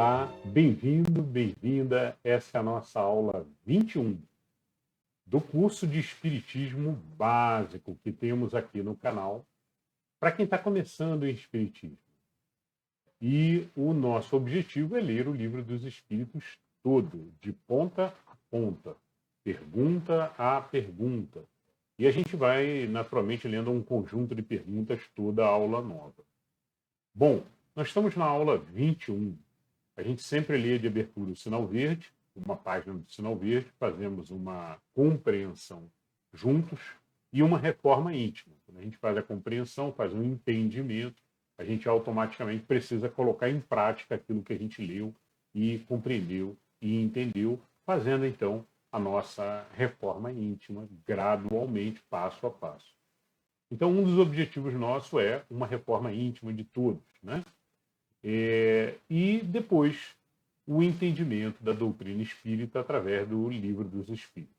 Olá, bem-vindo, bem-vinda. Essa é a nossa aula 21 do curso de Espiritismo Básico que temos aqui no canal para quem está começando em Espiritismo. E o nosso objetivo é ler o Livro dos Espíritos todo, de ponta a ponta, pergunta a pergunta. E a gente vai, naturalmente, lendo um conjunto de perguntas toda a aula nova. Bom, nós estamos na aula 21. A gente sempre lê de abertura o sinal verde, uma página do sinal verde, fazemos uma compreensão juntos e uma reforma íntima. Quando a gente faz a compreensão, faz um entendimento, a gente automaticamente precisa colocar em prática aquilo que a gente leu e compreendeu e entendeu, fazendo então a nossa reforma íntima gradualmente, passo a passo. Então, um dos objetivos nossos é uma reforma íntima de todos, né? E depois o entendimento da doutrina espírita através do Livro dos Espíritos.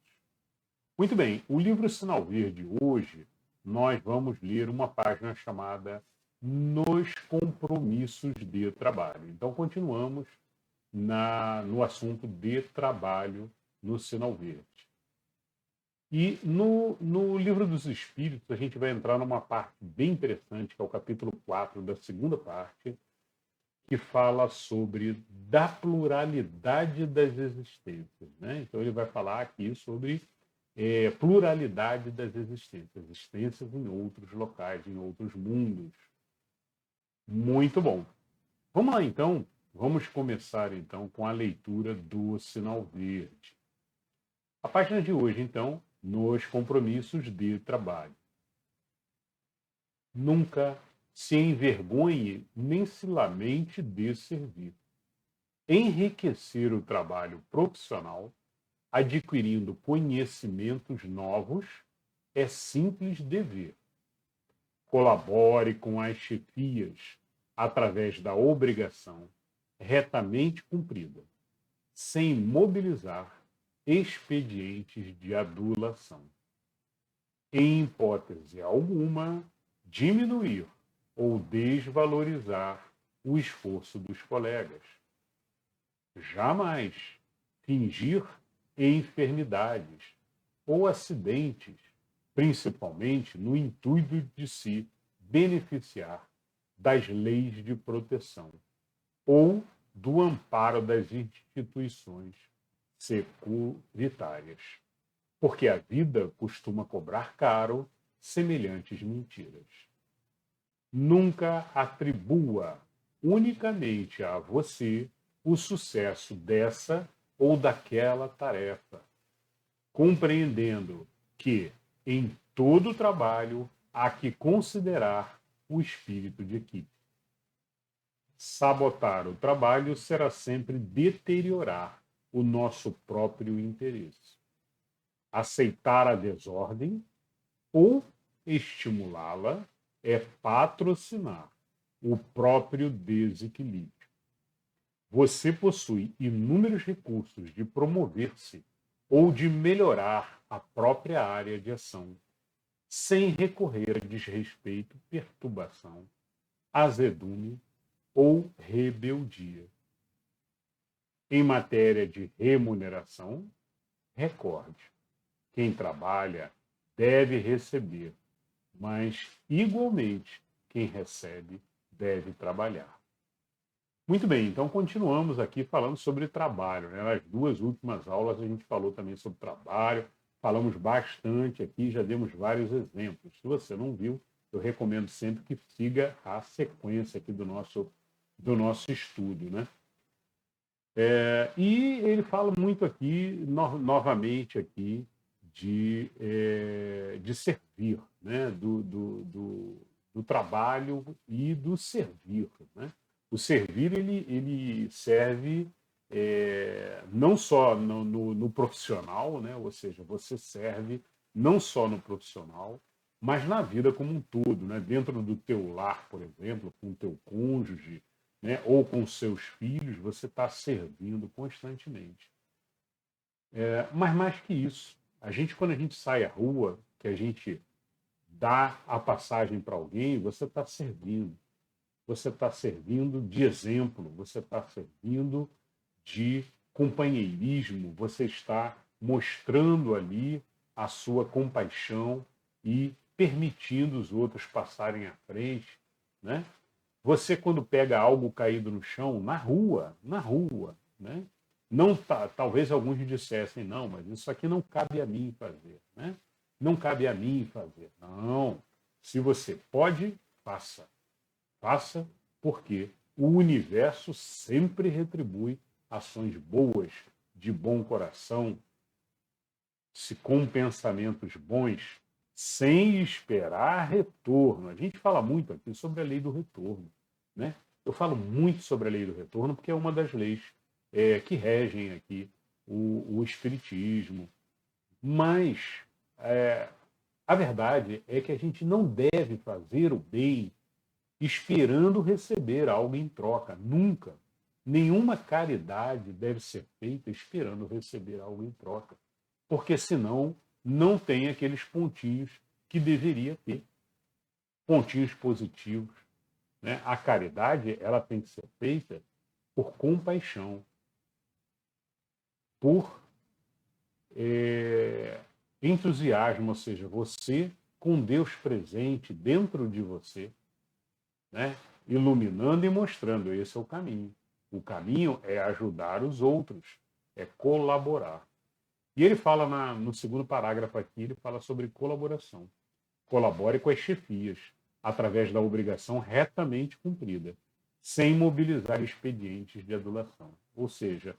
Muito bem, o livro Sinal Verde hoje nós vamos ler uma página chamada Nos Compromissos de Trabalho. Então continuamos no assunto de trabalho no Sinal Verde. E no Livro dos Espíritos a gente vai entrar numa parte bem interessante, que é o capítulo 4 da segunda parte, que fala sobre da pluralidade das existências, né? Então ele vai falar aqui sobre pluralidade das existências, existências em outros locais, em outros mundos. Muito bom. Vamos lá então, vamos começar então com a leitura do Sinal Verde. A página de hoje então, nos compromissos de trabalho. Nunca se envergonhe nem se lamente de servir. Enriquecer o trabalho profissional, adquirindo conhecimentos novos, é simples dever. Colabore com as chefias através da obrigação retamente cumprida, sem mobilizar expedientes de adulação. Em hipótese alguma, diminuir ou desvalorizar o esforço dos colegas. Jamais fingir enfermidades ou acidentes, principalmente no intuito de se beneficiar das leis de proteção ou do amparo das instituições securitárias, porque a vida costuma cobrar caro semelhantes mentiras. Nunca atribua unicamente a você o sucesso dessa ou daquela tarefa, compreendendo que em todo trabalho há que considerar o espírito de equipe. Sabotar o trabalho será sempre deteriorar o nosso próprio interesse. Aceitar a desordem ou estimulá-la é patrocinar o próprio desequilíbrio. Você possui inúmeros recursos de promover-se ou de melhorar a própria área de ação, sem recorrer a desrespeito, perturbação, azedume ou rebeldia. Em matéria de remuneração, recorde: quem trabalha deve receber, mas, igualmente, quem recebe deve trabalhar. Muito bem, então continuamos aqui falando sobre trabalho, né? Nas duas últimas aulas a gente falou também sobre trabalho, falamos bastante aqui, já demos vários exemplos. Se você não viu, eu recomendo sempre que siga a sequência aqui do nosso estudo, né? E ele fala muito aqui, novamente aqui, de servir, né? do trabalho e do servir, né? O servir, ele serve não só no profissional, né? Ou seja, você serve não só no profissional, mas na vida como um todo, né? Dentro do teu lar, por exemplo, com o teu cônjuge, né? Ou com seus filhos, você está servindo constantemente. Mas mais que isso, quando a gente sai à rua, que a gente dá a passagem para alguém, você está servindo. você está servindo de exemplo, você está servindo de companheirismo, você está mostrando ali a sua compaixão e permitindo os outros passarem à frente, né? Você, quando pega algo caído no chão, na rua, né? Não tá, talvez alguns dissessem, não, mas isso aqui não cabe a mim fazer, né? Não cabe a mim fazer. Não. Se você pode, faça. Faça, porque o universo sempre retribui ações boas, de bom coração, se com pensamentos bons, sem esperar retorno. A gente fala muito aqui sobre a lei do retorno, né? Eu falo muito sobre a lei do retorno porque é uma das leis que regem aqui o espiritismo. Mas a verdade é que a gente não deve fazer o bem esperando receber algo em troca. Nunca. Nenhuma caridade deve ser feita esperando receber algo em troca. Porque senão não tem aqueles pontinhos que deveria ter. Pontinhos positivos. Né? A caridade ela tem que ser feita por compaixão, por entusiasmo, ou seja, você com Deus presente dentro de você, né? Iluminando e mostrando, esse é o caminho. O caminho é ajudar os outros, é colaborar. E ele fala no segundo parágrafo aqui, ele fala sobre colaboração. Colabore com as chefias, através da obrigação retamente cumprida, sem mobilizar expedientes de adulação. Ou seja,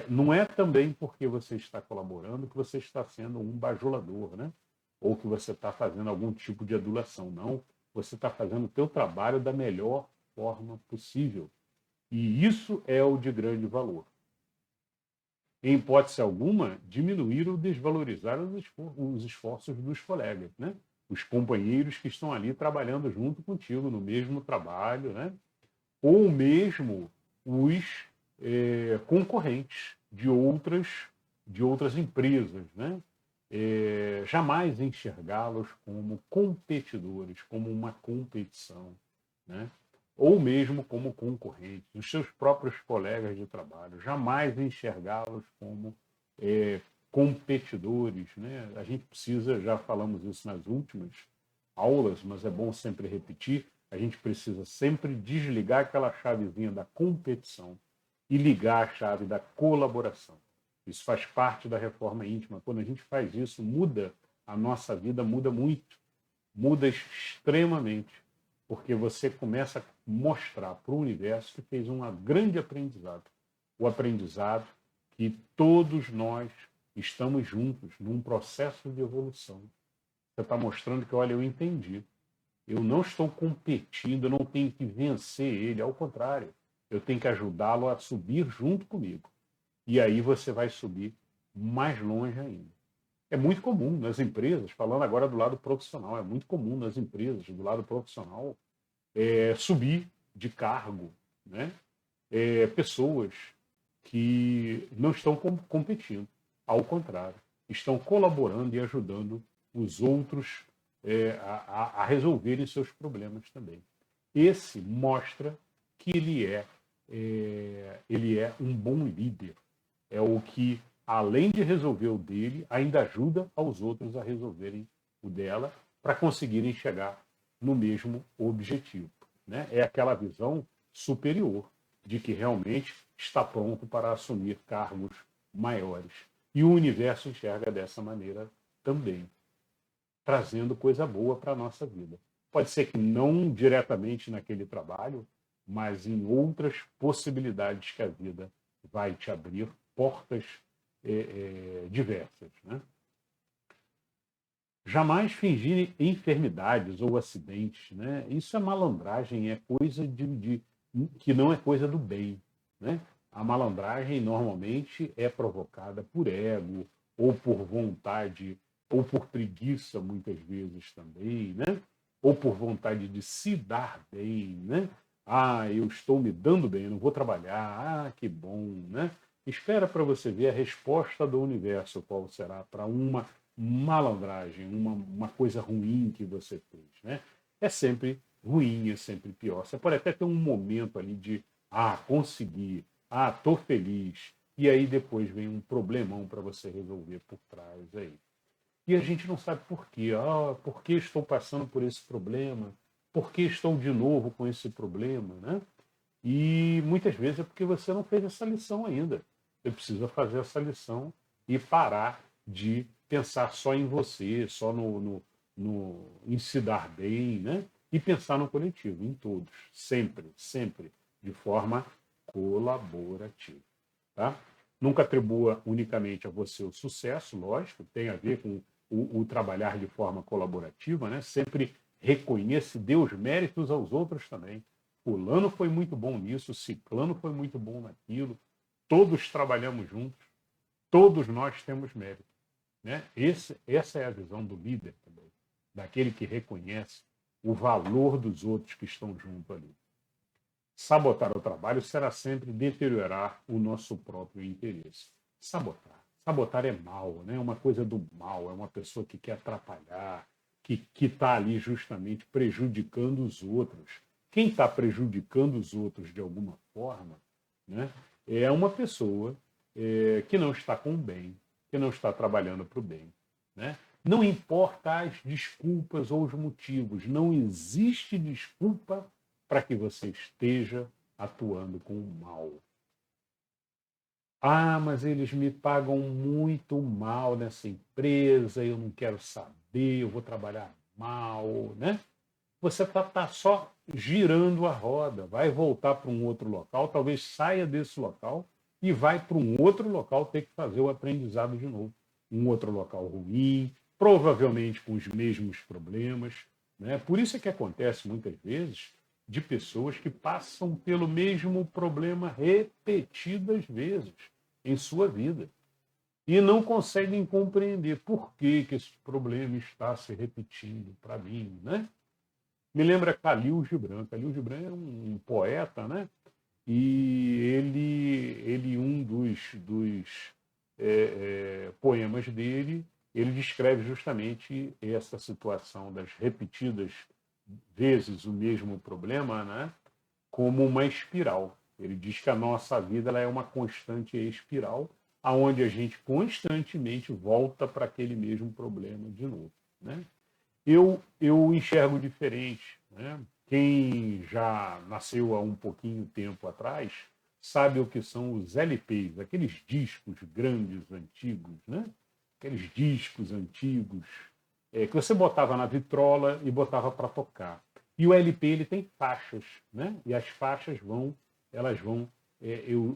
não é também porque você está colaborando que você está sendo um bajulador, né? Ou que você está fazendo algum tipo de adulação. Não, você está fazendo o teu trabalho da melhor forma possível. E isso é o de grande valor. Em hipótese alguma, diminuir ou desvalorizar os esforços dos colegas, né? Os companheiros que estão ali trabalhando junto contigo no mesmo trabalho, né? Ou mesmo os concorrentes de outras empresas, né? Jamais enxergá-los como competidores, como uma competição, né? Ou mesmo como concorrentes, os seus próprios colegas de trabalho, jamais enxergá-los como competidores, né? A gente precisa, já falamos isso nas últimas aulas, mas é bom sempre repetir, a gente precisa sempre desligar aquela chavezinha da competição e ligar a chave da colaboração. Isso faz parte da reforma íntima. Quando a gente faz isso, muda a nossa vida, muda muito, muda extremamente, porque você começa a mostrar para o universo que fez um grande aprendizado. O aprendizado que todos nós estamos juntos num processo de evolução. Você está mostrando que, olha, eu entendi. Eu não estou competindo, eu não tenho que vencer ele, ao contrário, eu tenho que ajudá-lo a subir junto comigo. E aí você vai subir mais longe ainda. É muito comum nas empresas, falando agora do lado profissional, é muito comum nas empresas, do lado profissional, subir de cargo, né? Pessoas que não estão competindo, ao contrário, estão colaborando e ajudando os outros a resolverem seus problemas também. Esse mostra que ele é um bom líder. É o que, além de resolver o dele, ainda ajuda aos outros a resolverem o dela para conseguirem chegar no mesmo objetivo. Né? É aquela visão superior de que realmente está pronto para assumir cargos maiores. E o universo enxerga dessa maneira também, trazendo coisa boa para a nossa vida. Pode ser que não diretamente naquele trabalho, mas em outras possibilidades que a vida vai te abrir, portas diversas. Né? Jamais fingir enfermidades ou acidentes. Né? Isso é malandragem, é coisa que não é coisa do bem. Né? A malandragem normalmente é provocada por ego, ou por vontade, ou por preguiça, muitas vezes também, né? Ou por vontade de se dar bem. Né? Ah, eu estou me dando bem, eu não vou trabalhar, ah, que bom. Né? Espera para você ver a resposta do universo, qual será para uma malandragem, uma coisa ruim que você fez. Né? É sempre ruim é sempre pior. Você pode até ter um momento ali de, consegui, tô feliz, e aí depois vem um problemão para você resolver por trás aí. E a gente não sabe por quê. Por que estou passando por esse problema? Por que estou de novo com esse problema, né? E muitas vezes é porque você não fez essa lição ainda. Você precisa fazer essa lição e parar de pensar só em você, só em se dar bem, né? E pensar no coletivo, em todos, sempre, sempre, de forma colaborativa. Tá? Nunca atribua unicamente a você o sucesso, lógico, tem a ver com o trabalhar de forma colaborativa, né? Sempre reconheça e dê os méritos aos outros também. Fulano foi muito bom nisso, Ciclano foi muito bom naquilo, todos trabalhamos juntos, todos nós temos mérito. Né? Essa é a visão do líder também, daquele que reconhece o valor dos outros que estão junto ali. Sabotar o trabalho será sempre deteriorar o nosso próprio interesse. Sabotar. Sabotar é mal, né? É uma coisa do mal, é uma pessoa que quer atrapalhar, que está ali justamente prejudicando os outros. Quem está prejudicando os outros de alguma forma, né, é uma pessoa que não está com o bem, que não está trabalhando para o bem. Né? Não importa as desculpas ou os motivos, não existe desculpa para que você esteja atuando com o mal. Mas eles me pagam muito mal nessa empresa, eu não quero saber, eu vou trabalhar mal, né? Você tá só girando a roda, vai voltar para um outro local, talvez saia desse local e vai para um outro local ter que fazer o aprendizado de novo. Um outro local ruim, provavelmente com os mesmos problemas. Né? Por isso é que acontece muitas vezes de pessoas que passam pelo mesmo problema repetidas vezes em sua vida e não conseguem compreender por que esse problema está se repetindo para mim, né? Me lembra Khalil Gibran. Khalil Gibran é um poeta, né? E ele um dos poemas dele, ele descreve justamente essa situação das repetidas vezes o mesmo problema, né? Como uma espiral. Ele diz que a nossa vida ela é uma constante espiral, aonde a gente constantemente volta para aquele mesmo problema de novo, né? Eu enxergo diferente. Né? Quem já nasceu há um pouquinho tempo atrás sabe o que são os LPs, aqueles discos grandes, antigos, né? Aqueles discos antigos que você botava na vitrola e botava para tocar. E o LP ele tem faixas, né? E as faixas elas vão,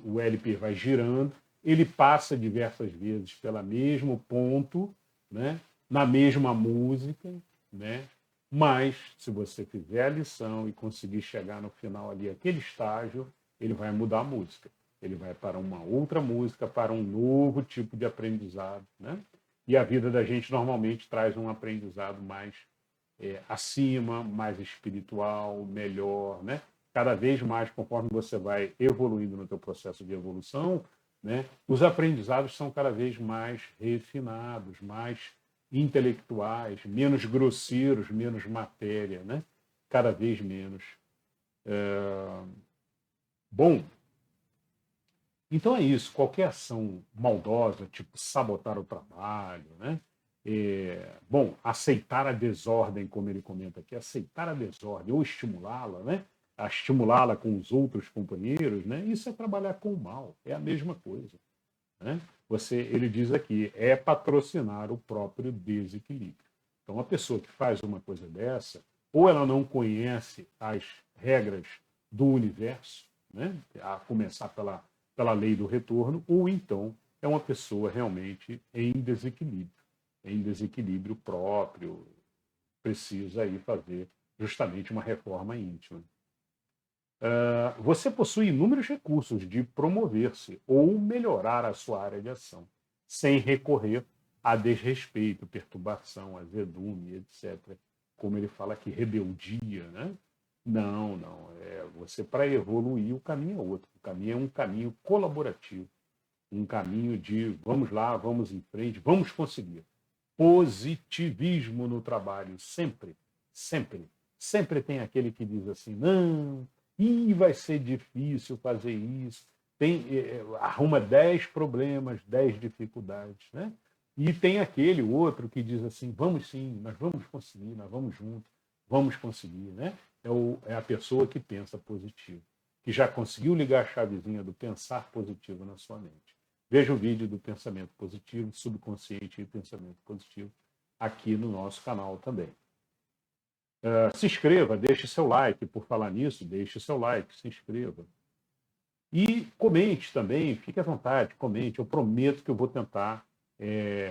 o LP vai girando, ele passa diversas vezes pelo mesmo ponto, né? Na mesma música, né? Mas, se você fizer a lição e conseguir chegar no final ali, aquele estágio, ele vai mudar a música. Ele vai para uma outra música, para um novo tipo de aprendizado. Né? E a vida da gente normalmente traz um aprendizado mais acima, mais espiritual, melhor. Né? Cada vez mais, conforme você vai evoluindo no teu processo de evolução, né, os aprendizados são cada vez mais refinados, mais intelectuais, menos grosseiros, menos matéria, né? Cada vez menos. Bom, então é isso. Qualquer ação maldosa, tipo sabotar o trabalho, né? Bom, aceitar a desordem, como ele comenta aqui, aceitar a desordem ou estimulá-la, né? A estimulá-la com os outros companheiros, né? Isso é trabalhar com o mal, é a mesma coisa. Né? Ele diz aqui, é patrocinar o próprio desequilíbrio. Então, uma pessoa que faz uma coisa dessa, ou ela não conhece as regras do universo, né? A começar pela lei do retorno, ou então é uma pessoa realmente em desequilíbrio próprio, precisa aí fazer justamente uma reforma íntima. Você possui inúmeros recursos de promover-se ou melhorar a sua área de ação, sem recorrer a desrespeito, perturbação, azedume, etc. Como ele fala aqui, rebeldia, né? Não, não. Você, para evoluir, o caminho é outro. O caminho é um caminho colaborativo. Um caminho de vamos lá, vamos em frente, vamos conseguir. Positivismo no trabalho, sempre, sempre. Sempre tem aquele que diz assim, não, vai ser difícil fazer isso. Arruma 10 problemas, 10 dificuldades, né? E tem aquele outro que diz assim, vamos sim, nós vamos conseguir, nós vamos juntos, vamos conseguir, né? É a pessoa que pensa positivo, que já conseguiu ligar a chavezinha do pensar positivo na sua mente. Veja o vídeo do pensamento positivo, subconsciente e pensamento positivo aqui no nosso canal também. Se inscreva, deixe seu like. Por falar nisso, deixe seu like, se inscreva. E comente também, fique à vontade, comente. Eu prometo que eu vou tentar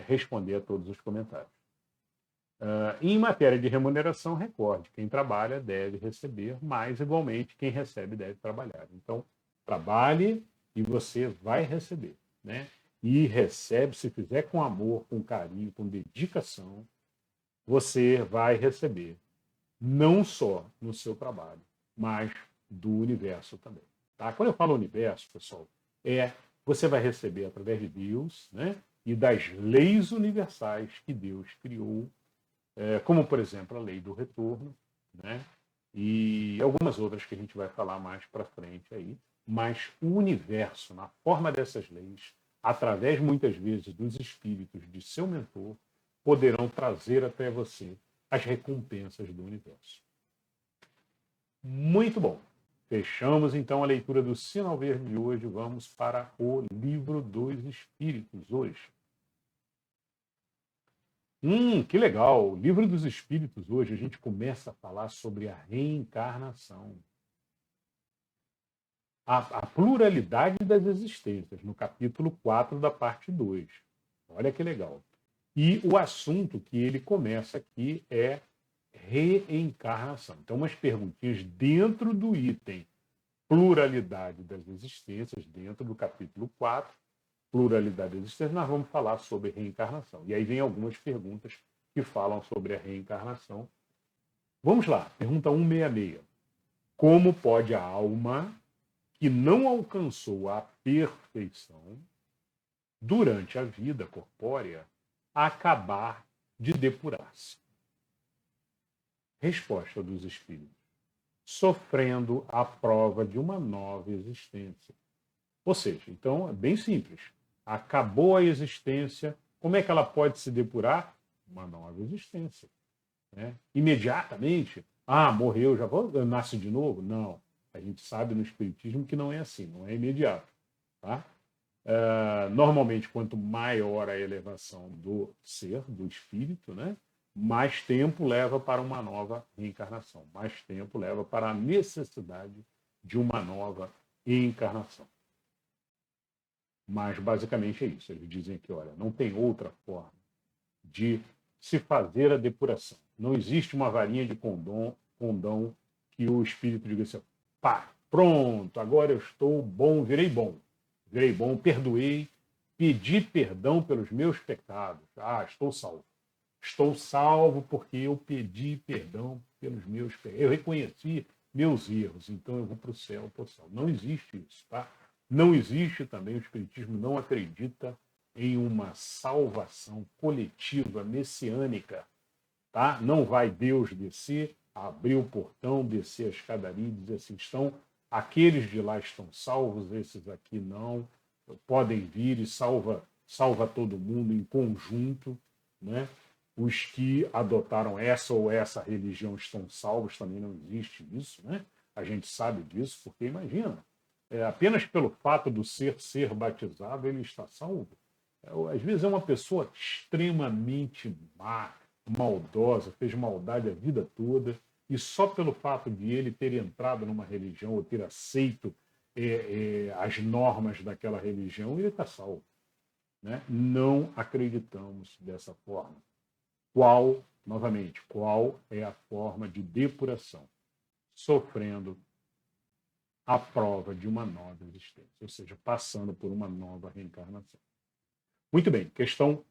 responder a todos os comentários. Em matéria de remuneração, recorde, quem trabalha deve receber, mas igualmente quem recebe deve trabalhar. Então, trabalhe e você vai receber, né? E recebe, se fizer com amor, com carinho, com dedicação, você vai receber, não só no seu trabalho, mas do universo também. Tá? Quando eu falo universo, pessoal, você vai receber através de Deus, né? E das leis universais que Deus criou, como, por exemplo, a lei do retorno, né? E algumas outras que a gente vai falar mais para frente aí. Mas o universo, na forma dessas leis, através, muitas vezes, dos espíritos de seu mentor, poderão trazer até você as recompensas do universo. Muito bom. Fechamos, então, a leitura do Sinal Verde de hoje. Vamos para o Livro dos Espíritos hoje. Que legal! O Livro dos Espíritos hoje a gente começa a falar sobre a reencarnação. A pluralidade das existências, no capítulo 4 da parte 2. Olha que legal. E o assunto que ele começa aqui é reencarnação. Então, umas perguntinhas dentro do item pluralidade das existências, dentro do capítulo 4, pluralidade das existências, nós vamos falar sobre reencarnação. E aí vem algumas perguntas que falam sobre a reencarnação. Vamos lá, pergunta 166. Como pode a alma que não alcançou a perfeição durante a vida corpórea acabar de depurar-se? Resposta dos espíritos: sofrendo a prova de uma nova existência. Ou seja, então é bem simples. Acabou a existência, como é que ela pode se depurar? Uma nova existência. Né? Imediatamente, morreu, já vou, nasce de novo? Não. A gente sabe no Espiritismo que não é assim, não é imediato. Tá? Normalmente, quanto maior a elevação do ser, do espírito, né? Mais tempo leva para uma nova reencarnação, mais tempo leva para a necessidade de uma nova encarnação. Mas, basicamente, é isso. Eles dizem que, olha, não tem outra forma de se fazer a depuração. Não existe uma varinha de condão que o espírito diga assim, pá, pronto, agora eu estou bom, virei bom, perdoei, pedi perdão pelos meus pecados. Estou salvo. Estou salvo porque eu pedi perdão pelos meus pecados. Eu reconheci meus erros, então eu vou para o céu, estou salvo. Não existe isso, tá? Não existe também, o Espiritismo não acredita em uma salvação coletiva, messiânica. Tá? Não vai Deus descer, abrir o portão, descer a escadaria e dizer assim, aqueles de lá estão salvos, esses aqui não, podem vir e salva todo mundo em conjunto, né? Os que adotaram essa ou essa religião estão salvos, também não existe isso, né? A gente sabe disso, porque imagina, apenas pelo fato do ser batizado, ele está salvo. Às vezes é uma pessoa extremamente maldosa, fez maldade a vida toda, e só pelo fato de ele ter entrado numa religião ou ter aceito as normas daquela religião, ele está salvo. Né? Não acreditamos dessa forma. Novamente, qual é a forma de depuração? Sofrendo a prova de uma nova existência, ou seja, passando por uma nova reencarnação. Muito bem, questão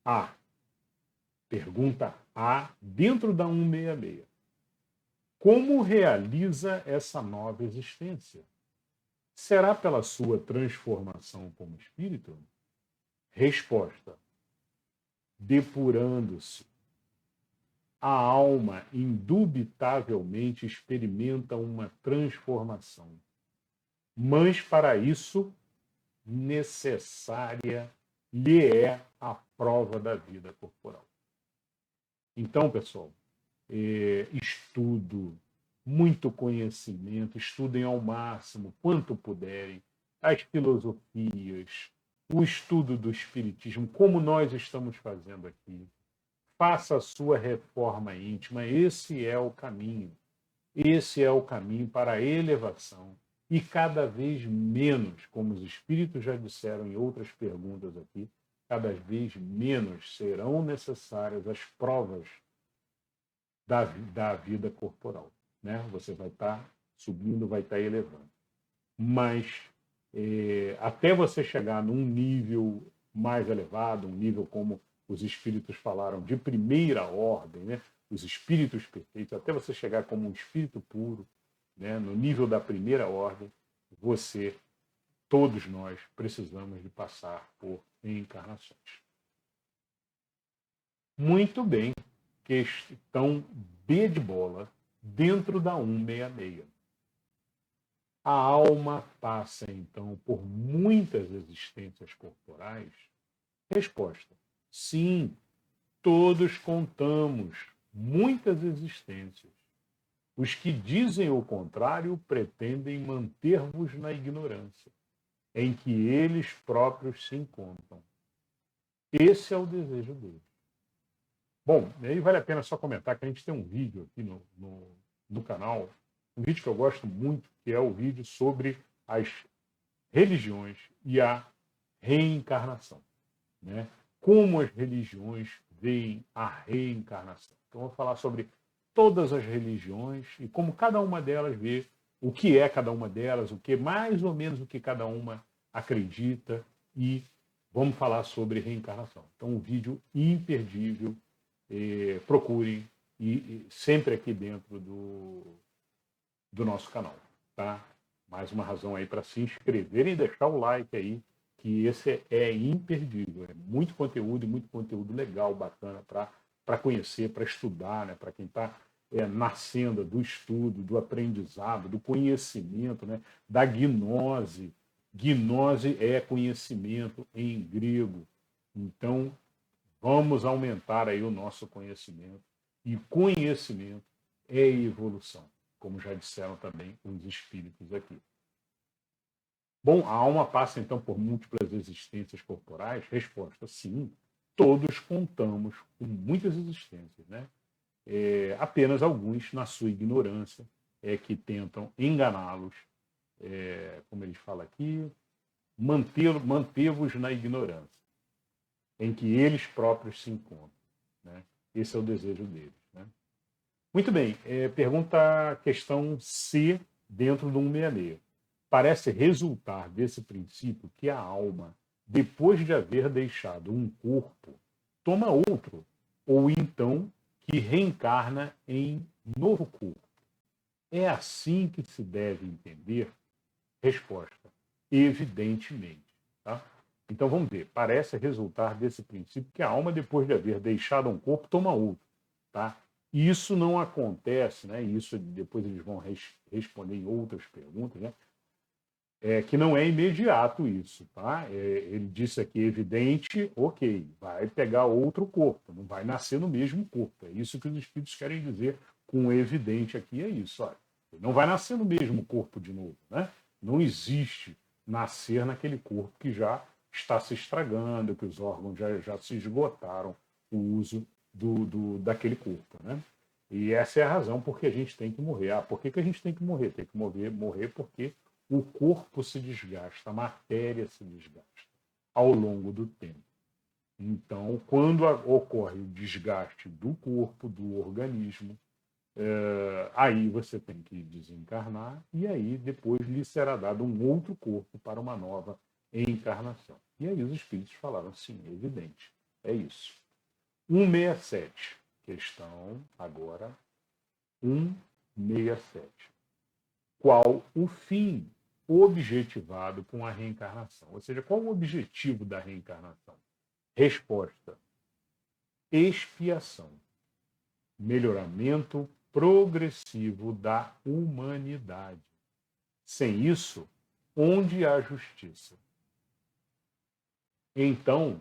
A. Pergunta A, dentro da 166. Como realiza essa nova existência? Será pela sua transformação como espírito? Resposta: depurando-se. a alma indubitavelmente experimenta uma transformação, mas para isso necessária lhe é a prova da vida corporal. Então, pessoal, estudo, muito conhecimento, estudem ao máximo, quanto puderem, as filosofias, o estudo do Espiritismo, como nós estamos fazendo aqui. Faça a sua reforma íntima, esse é o caminho. Esse é o caminho para a elevação. E cada vez menos, como os espíritos já disseram em outras perguntas aqui, cada vez menos serão necessárias as provas da vida corporal. Né? Você vai estar subindo, vai estar elevando. Mas até você chegar num nível mais elevado, um nível como os espíritos falaram, de primeira ordem, né? Os espíritos perfeitos, até você chegar como um espírito puro, né? No nível da primeira ordem, todos nós precisamos de passar por reencarnações. Muito bem, questão B de bola, dentro da 166. A alma passa, então, por muitas existências corporais? Resposta: sim, todos contamos muitas existências. Os que dizem o contrário pretendem manter-vos na ignorância, em que eles próprios se encontram. Esse é o desejo deles. Bom, aí vale a pena só comentar que a gente tem um vídeo aqui no canal, um vídeo que eu gosto muito, que é o vídeo sobre as religiões e a reencarnação. Né? Como as religiões veem a reencarnação. Então, eu vou falar sobre todas as religiões e como cada uma delas vê o que é cada uma delas, o que mais ou menos o que cada uma acredita, e vamos falar sobre reencarnação. Então, um vídeo imperdível, procurem, e sempre aqui dentro do nosso canal. Tá? Mais uma razão aí para se inscreverem e deixar o like aí, que esse é imperdível. É muito conteúdo legal, bacana para conhecer, para estudar, né? Para quem está nascendo do estudo, do aprendizado, do conhecimento, né? Da gnose. Gnose é conhecimento em grego. Então, vamos aumentar aí o nosso conhecimento. E conhecimento é evolução, como já disseram também os espíritos aqui. Bom, a alma passa então por múltiplas existências corporais? Resposta: sim, todos contamos com muitas existências, né? Apenas alguns, na sua ignorância, que tentam enganá-los, como eles falam aqui, manter-vos na ignorância, em que eles próprios se encontram. Né? Esse é o desejo deles. Né? Muito bem, pergunta questão C dentro do 166. Parece resultar desse princípio que a alma, depois de haver deixado um corpo, toma outro, ou então que reencarna em novo corpo. É assim que se deve entender? Resposta: evidentemente. Tá? Então vamos ver. Parece resultar desse princípio que a alma, depois de haver deixado um corpo, toma outro. Tá? Isso não acontece, né? Isso depois eles vão responder em outras perguntas, né? Que não é imediato isso, tá? Ele disse aqui, evidente, ok, vai pegar outro corpo, não vai nascer no mesmo corpo. É isso que os espíritos querem dizer com evidente aqui, é isso. Olha, ele não vai nascer no mesmo corpo de novo, né? Não existe nascer naquele corpo que já está se estragando, que os órgãos já se esgotaram o uso daquele corpo, né? E essa é a razão por que a gente tem que morrer. Por que a gente tem que morrer? Tem que morrer porque o corpo se desgasta, a matéria se desgasta ao longo do tempo. Então, quando ocorre o desgaste do corpo, do organismo, aí você tem que desencarnar e aí depois lhe será dado um outro corpo para uma nova encarnação. E aí os espíritos falaram, sim, é evidente, é isso. 167, questão agora 167. Qual o fim objetivado com a reencarnação? Ou seja, qual o objetivo da reencarnação? Resposta: expiação. melhoramento progressivo da humanidade. Sem isso, onde há justiça? Então,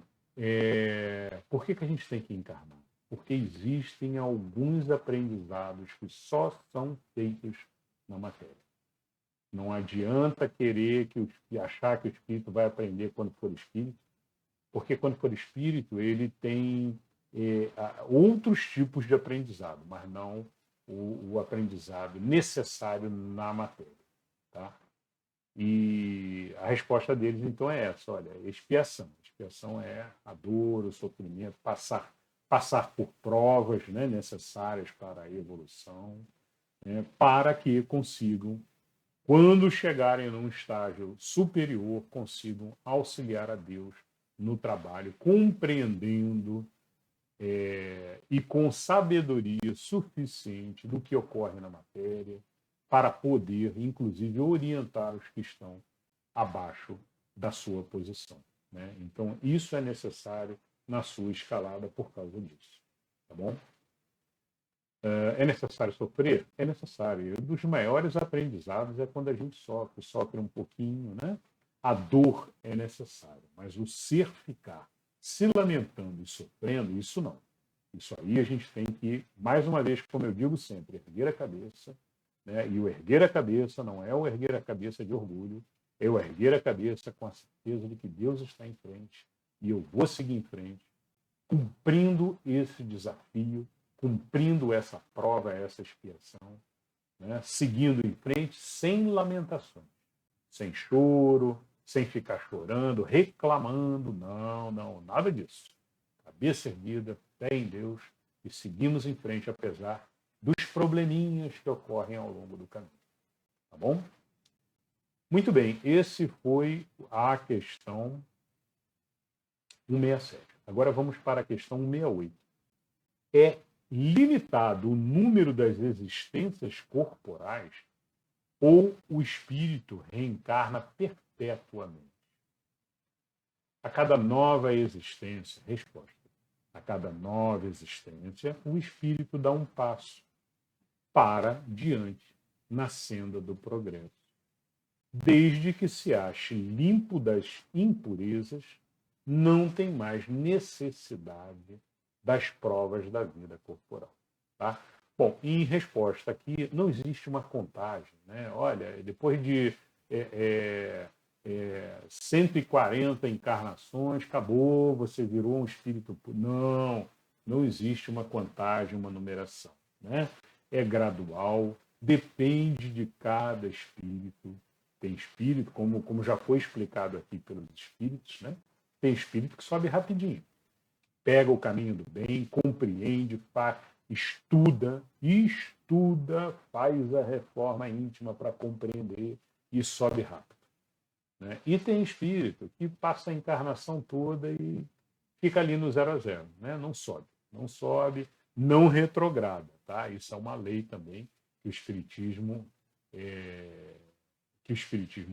por que a gente tem que encarnar? Porque existem alguns aprendizados que só são feitos na matéria. Não adianta querer achar que o espírito vai aprender quando for espírito, porque quando for espírito ele tem outros tipos de aprendizado, mas não o aprendizado necessário na matéria. Tá? E a resposta deles, então, é essa: olha, expiação. Expiação é a dor, o sofrimento, passar por provas, né, necessárias para a evolução, né, para que consigam, quando chegarem num estágio superior, consigam auxiliar a Deus no trabalho, compreendendo e com sabedoria suficiente do que ocorre na matéria, para poder, inclusive, orientar os que estão abaixo da sua posição. Né? Então, isso é necessário na sua escalada por causa disso. Tá bom? É necessário sofrer? É necessário. E um dos maiores aprendizados é quando a gente sofre um pouquinho, né? A dor é necessária, mas o ficar se lamentando e sofrendo, isso não. Isso aí a gente tem que, mais uma vez, como eu digo sempre, erguer a cabeça, né? E o erguer a cabeça não é o erguer a cabeça de orgulho, é o erguer a cabeça com a certeza de que Deus está em frente e eu vou seguir em frente, cumprindo esse desafio, cumprindo essa prova, essa expiação, né? Seguindo em frente sem lamentações, sem choro, sem ficar chorando, reclamando. Não, não, nada disso. Cabeça erguida, fé em Deus e seguimos em frente, apesar dos probleminhas que ocorrem ao longo do caminho. Tá bom? Muito bem, esse foi a questão 167. Agora vamos para a questão 168. É limitado o número das existências corporais ou o espírito reencarna perpetuamente? A cada nova existência, resposta. A cada nova existência, o espírito dá um passo para diante na senda do progresso, desde que se ache limpo das impurezas, não tem mais necessidade das provas da vida corporal. Tá? Bom, em resposta aqui, não existe uma contagem. Né? Olha, depois de 140 encarnações, acabou, você virou um espírito. Não, não existe uma contagem, uma numeração. Né? É gradual, depende de cada espírito. Tem espírito, como já foi explicado aqui pelos espíritos, né? Tem espírito que sobe rapidinho. Pega o caminho do bem, compreende, estuda, faz a reforma íntima para compreender e sobe rápido. Né? E tem espírito que passa a encarnação toda e fica ali no 0 a 0. Né? Não sobe, não retrograda. Tá? Isso é uma lei também que o Espiritismo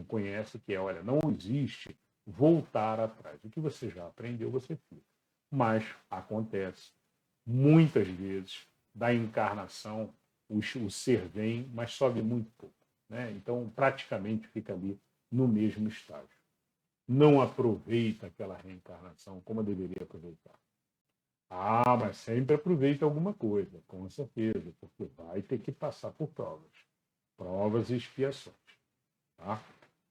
conhece, que é, olha, não existe voltar atrás. O que você já aprendeu, você fica. Mas acontece, muitas vezes, da encarnação, o ser vem, mas sobe muito pouco. Né? Então, praticamente fica ali no mesmo estágio. Não aproveita aquela reencarnação como deveria aproveitar. Ah, mas sempre aproveita alguma coisa, com certeza, porque vai ter que passar por provas e expiações. Tá?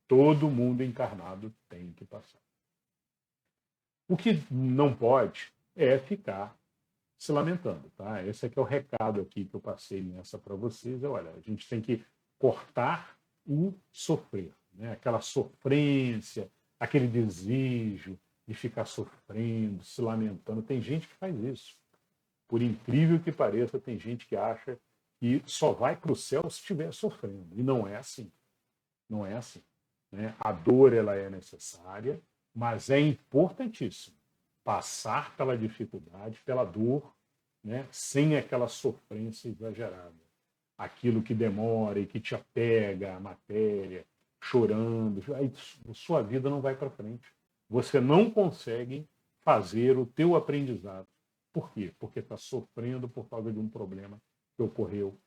Todo mundo encarnado tem que passar. O que não pode é ficar se lamentando. Tá? Esse aqui é o recado aqui que eu passei nessa para vocês. Olha, a gente tem que cortar o sofrer. Né? Aquela sofrência, aquele desejo de ficar sofrendo, se lamentando. Tem gente que faz isso. Por incrível que pareça, tem gente que acha que só vai para o céu se estiver sofrendo. E não é assim. Não é assim. Né? A dor ela é necessária, mas é importantíssimo passar pela dificuldade, pela dor, né? Sem aquela sofrência exagerada. Aquilo que demora e que te apega à matéria, chorando, aí sua vida não vai para frente. Você não consegue fazer o teu aprendizado, Por quê? Porque está sofrendo por causa de um problema que ocorreu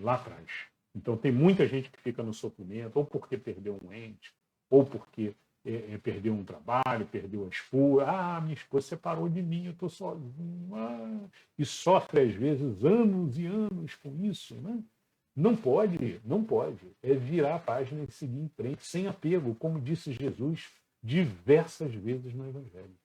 lá atrás. Então, tem muita gente que fica no sofrimento, ou porque perdeu um ente, ou porque perdeu um trabalho, perdeu a esposa. Ah, minha esposa separou de mim, eu estou sozinho. E sofre, às vezes, anos e anos com isso. Né? Não pode, não pode. É virar a página e seguir em frente, sem apego, como disse Jesus diversas vezes no Evangelho.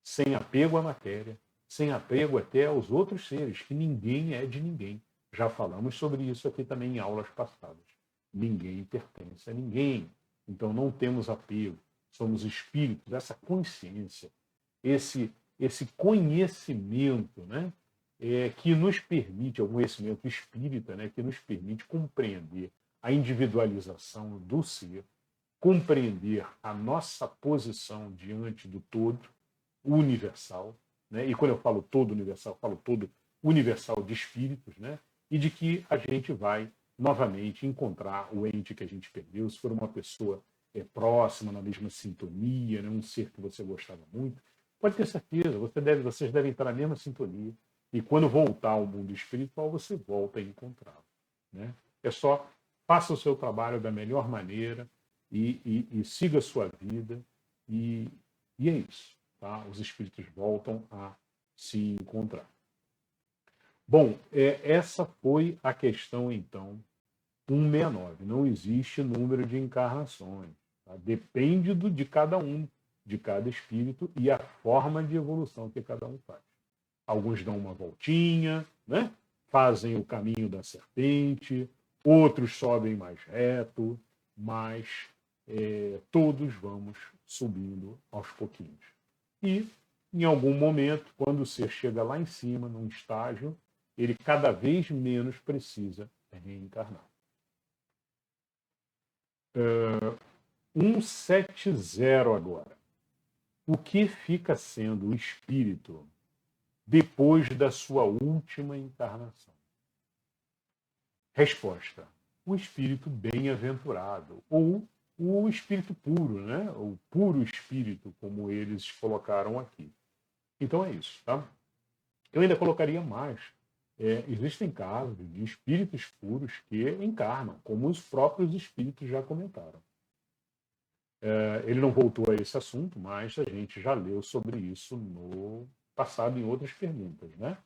Sem apego à matéria, sem apego até aos outros seres, que ninguém é de ninguém. Já falamos sobre isso aqui também em aulas passadas. Ninguém pertence a ninguém. Então não temos apego. Somos espíritos, essa consciência, esse conhecimento, né, que nos permite, o conhecimento espírita, né, que nos permite compreender a individualização do ser, compreender a nossa posição diante do todo universal, né? E quando eu falo todo universal, eu falo todo universal de espíritos, né? E de que a gente vai novamente encontrar o ente que a gente perdeu, se for uma pessoa próxima, na mesma sintonia, né? Um ser que você gostava muito, pode ter certeza, vocês devem estar na mesma sintonia. E quando voltar ao mundo espiritual, você volta a encontrá-lo. Né? É só faça o seu trabalho da melhor maneira e siga a sua vida. E é isso. Tá? Os espíritos voltam a se encontrar. Bom, essa foi a questão, então, 169. Não existe número de encarnações. Tá? Depende de cada um, de cada espírito e a forma de evolução que cada um faz. Alguns dão uma voltinha, né? Fazem o caminho da serpente, outros sobem mais reto, mas todos vamos subindo aos pouquinhos. E, em algum momento, quando o ser chega lá em cima, num estágio, ele cada vez menos precisa reencarnar. 170 agora. O que fica sendo o espírito depois da sua última encarnação? Resposta: o espírito bem-aventurado, ou o espírito puro, né? O puro espírito, como eles colocaram aqui. Então é isso, tá? Eu ainda colocaria mais. Existem casos de espíritos puros que encarnam, como os próprios espíritos já comentaram. Ele não voltou a esse assunto, mas a gente já leu sobre isso no passado em outras perguntas, né?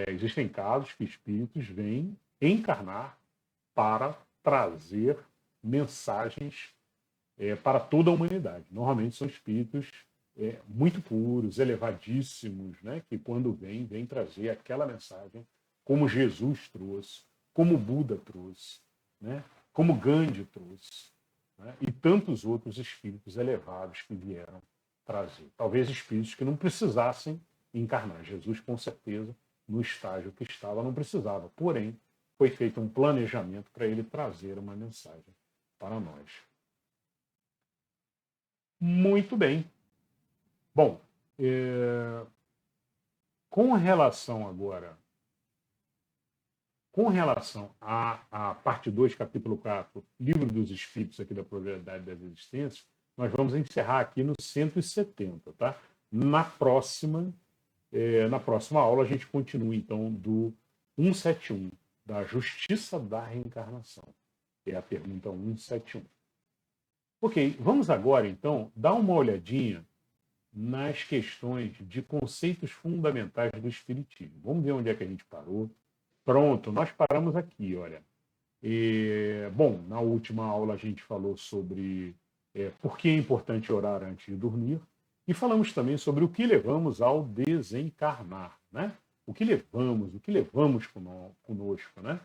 Existem casos que espíritos vêm encarnar para trazer mensagens para toda a humanidade. Normalmente são espíritos muito puros, elevadíssimos, né? Que quando vêm trazer aquela mensagem como Jesus trouxe, como Buda trouxe, né? Como Gandhi trouxe, né? E tantos outros espíritos elevados que vieram trazer. Talvez espíritos que não precisassem encarnar. Jesus, com certeza, no estágio que estava, não precisava. Porém, foi feito um planejamento para ele trazer uma mensagem para nós. Muito bem. Bom, com relação agora, com relação à parte 2, capítulo 4, Livro dos Espíritos aqui da Probabilidade das Existências, nós vamos encerrar aqui no 170, tá? Na próxima aula a gente continua, então, do 171, da Justiça da Reencarnação. É a pergunta 171. Ok, vamos agora, então, dar uma olhadinha nas questões de conceitos fundamentais do Espiritismo. Vamos ver onde é que a gente parou. Pronto, nós paramos aqui, olha. Bom, na última aula a gente falou sobre por que é importante orar antes de dormir e falamos também sobre o que levamos ao desencarnar, né? O que levamos conosco, né?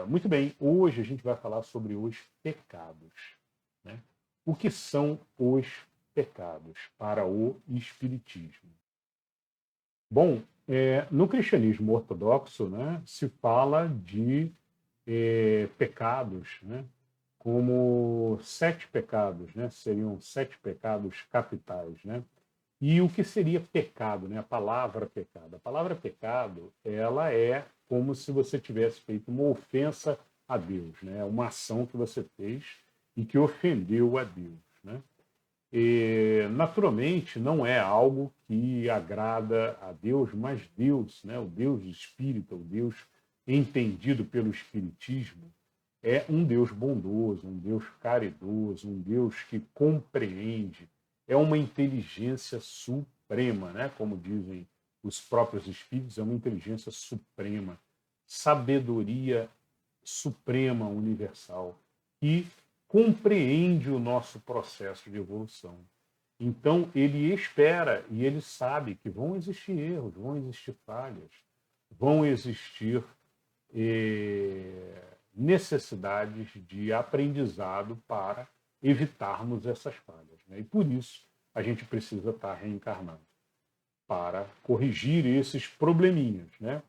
Muito bem, hoje a gente vai falar sobre os pecados, né? O que são os pecados para o Espiritismo? Bom, no cristianismo ortodoxo, né, se fala de pecados, né, como 7 pecados, né, seriam 7 pecados capitais, né? E o que seria pecado, né? A palavra pecado. A palavra pecado, ela é como se você tivesse feito uma ofensa a Deus, né? Uma ação que você fez e que ofendeu a Deus, né? naturalmente não é algo que agrada a Deus, mas Deus, né, o Deus espírita, o Deus entendido pelo Espiritismo, é um Deus bondoso, um Deus caridoso, um Deus que compreende, é uma inteligência suprema, né? Como dizem os próprios espíritos, é uma inteligência suprema, sabedoria suprema, universal, que compreende o nosso processo de evolução. Então, ele espera e ele sabe que vão existir erros, vão existir falhas, vão existir necessidades de aprendizado para evitarmos essas falhas, né? E por isso a gente precisa estar reencarnando para corrigir esses probleminhas, né?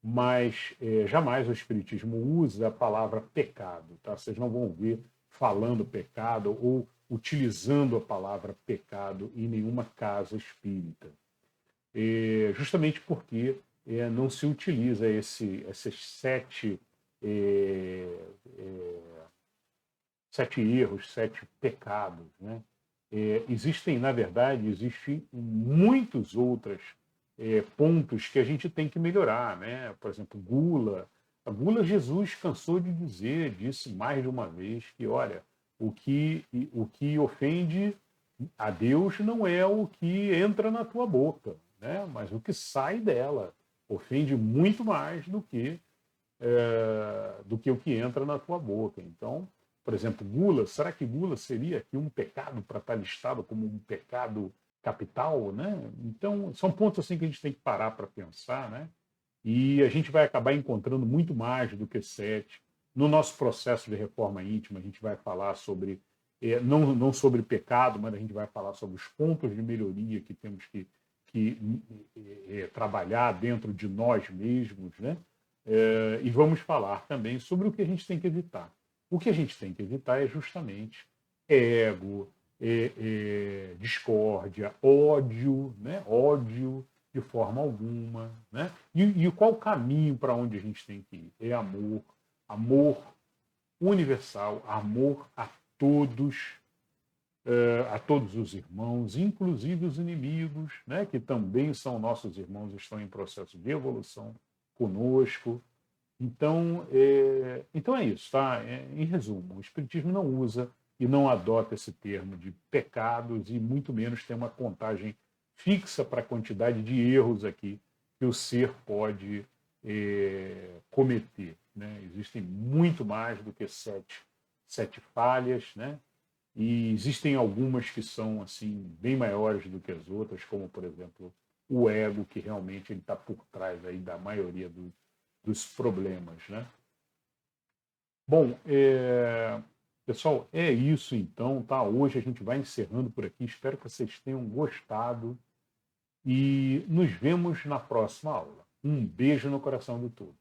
Mas jamais o Espiritismo usa a palavra pecado, tá? Vocês não vão ver falando pecado ou utilizando a palavra pecado em nenhuma casa espírita. Justamente porque não se utiliza esses sete erros, 7 pecados, né? Existem, na verdade, existem muitos outros pontos que a gente tem que melhorar, né? Por exemplo, gula. A gula, Jesus cansou de dizer, disse mais de uma vez, que, olha, o que ofende a Deus não é o que entra na tua boca, né? Mas o que sai dela. Ofende muito mais do que o que entra na tua boca. Então, por exemplo, gula, será que gula seria aqui um pecado para estar listado como um pecado capital, né? Então, são pontos assim que a gente tem que parar para pensar, né? E a gente vai acabar encontrando muito mais do que 7. No nosso processo de reforma íntima, a gente vai falar sobre, não sobre pecado, mas a gente vai falar sobre os pontos de melhoria que temos que trabalhar dentro de nós mesmos, né? E vamos falar também sobre o que a gente tem que evitar. O que a gente tem que evitar é justamente ego, discórdia, ódio, né? Ódio de forma alguma, né? E qual o caminho para onde a gente tem que ir? É amor, amor universal, amor a todos os irmãos, inclusive os inimigos, né? Que também são nossos irmãos, estão em processo de evolução conosco. Então, então é isso, tá? Em resumo, o Espiritismo não usa e não adota esse termo de pecados e muito menos tem uma contagem fixa para a quantidade de erros aqui que o ser pode cometer, né? Existem muito mais do que sete falhas, né? E existem algumas que são assim bem maiores do que as outras, como por exemplo o ego, que realmente ele está por trás aí da maioria dos problemas, né? Bom, pessoal, é isso então, tá? Hoje a gente vai encerrando por aqui. Espero que vocês tenham gostado e nos vemos na próxima aula. Um beijo no coração de todos.